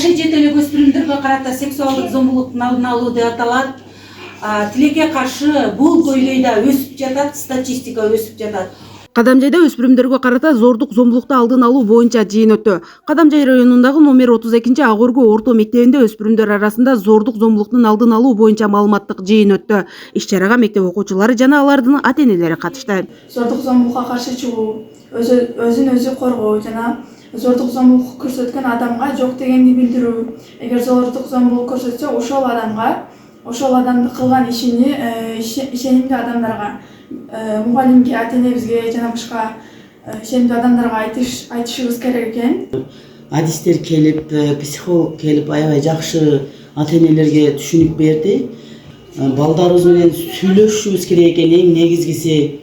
жашы жете элек өспүрүмдөргө карата сексуалдык зомбулуктун алдын алуу деп аталат. Тилекке каршы бул көйлөйдө өсүп жатат, статистика өсүп жатат. Кадамжайда өспүрүмдөргө карата зордук зомбулукту алдын алуу боюнча жыйын өттү. Кадамжай районундагы номер 32 Агоргу орто мектебинде өспүрүмдөр арасында зордук зомбулуктун алдын алуу боюнча маалыматтык жыйын өттү. Иш-чарага мектеп окуучулары жана алардын ата-энелери катышты. Зордук зомбулукка каршы чыгуу, өзүн өзү коргоо жана зордук зомбулук көрсөткөн адамга жок дегенди билдирүү. Эгер зордук зомбулук көрсөтсө, ошол адамды кылган ишини ишенимдүү адамдарга, мугалимге, ата-энебизге жана башка ишенимдүү адамдарга айтышыбыз керек экен. Адистер келип, психолог келип, аябай жакшы ата-энелерге түшүнүк берди. Балдарыбыз менен сүйлөшүшүбүз керек экен, эң негизгиси.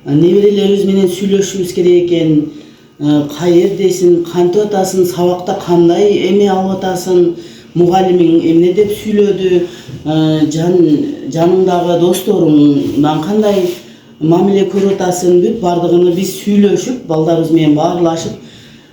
Неберелерибиз менен сүйлөшүшүбүз керек экен. Каердесиң, кантип атасың, сабакта кандай эме алып атасың, мугалимиң эмне деп сүйлөдү, жаныңдагы досторуңдан кандай мамиле көрүп атасың, бүт бардыгын биз сүйлөшүп, балдарыбыз менен баарлашып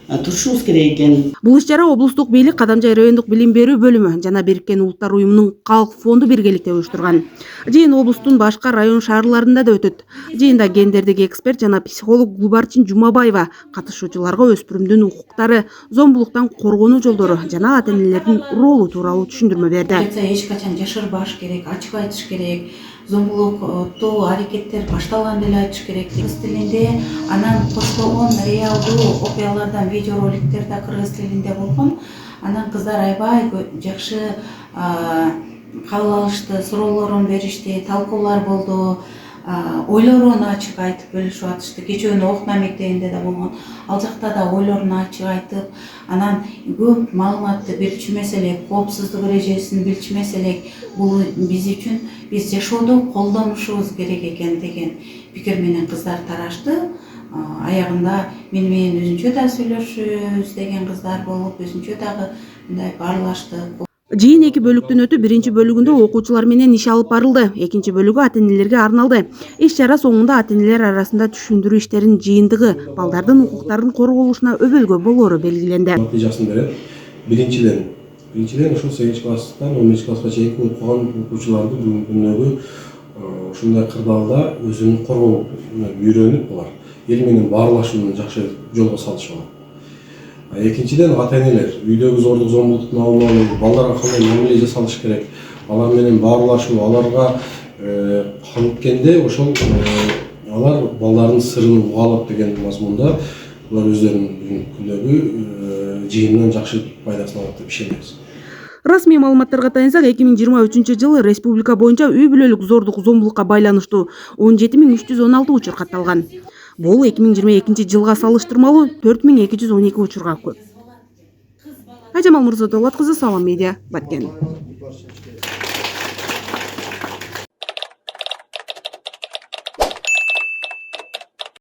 турушубуз керек экен. Бул иш-чара облустук бийлик, Кадамжай райондук билим берүү бөлүмү жана Бириккен Улуттар уюмунун Калк фонду биргеликте уюштурган. Жыйын облустун башка район шаарларында да өтөт. Жыйында гендердик эксперт жана психолог Гулбарчин Жумабаева катышуучуларга өспүрүмдүн укуктары, зомбулуктан коргонуу жолдору жана ата-энелердин ролу тууралуу түшүндүрмө берди. Эч качан жашырбаш керек, ачык айтыш керек. Зомбулуктуу аракеттер башталганда эле айтыш керек. Кыргыз тилинде, анан коштолгон реалдуу окуялардан видеороликтер да кыргыз тилинде болгон. Анан кыздар аябай жакшы кабыл алышты, суроолорун беришти, талкуулар болду. Ойлорун ачык айтып бөлүшүп атышты. Кечөөнү Окна мектебинде да болгон. Ал жакта да ойлорун ачык айтып, анан көп маалыматты билчүмөс элек, коопсуздук эрежесин билчүмөс элек. Бул биз үчүн биз жашоодо колдонушубуз керек экен деген пикир менен кыздар тарашты. Аягында менен өзүнчө да сүйлөшүбүз деген кыздар болуп, өзүнчө дагы мындай баарлашты. Жыйын 2 бөлүктөн өтүп, биринчи бөлүгүндө окуучулар менен иш алып барылды. Экинчи бөлүгү ата-энелерге арналды. Иш-чара соңунда ата-энелер арасында түшүндүрүү иштеринин жыйынтыгы балдардын укуктарынын корголушуна өбөлгө болоору белгиленди. Натыйжасын берет. Биринчиден ошол 8 класстан 11 класска чейинки окуган окуучуларды бүгүнкү күндөгү ушундай кырдаалда өзүн коргоо үйрөнүп, алар эл менен баарлашууну жакшы жолго салышып алат. Экинчиден ата-энелер үйдөгү зордук зомбулуктун алдын алуу, балдарга кандай мамиле жасалыш керек, алар менен баарлашуу, аларга канткенде ошол алар балдардын сырын уга алат деген мазмунда булар өздөрүнүн күндөгү жыйынынан жакшы пайдасын алат деп ишенебиз. Расмий маалыматтарга таянсак, 2023-жылы республика боюнча үй бүлөлүк зордук зомбулукка байланыштуу 17316 учур катталган. Бул 2022-жылга салыштырмалуу 4212 учурга көп. Ажамал Мурзадолат кызы, Салам медиа, Баткен.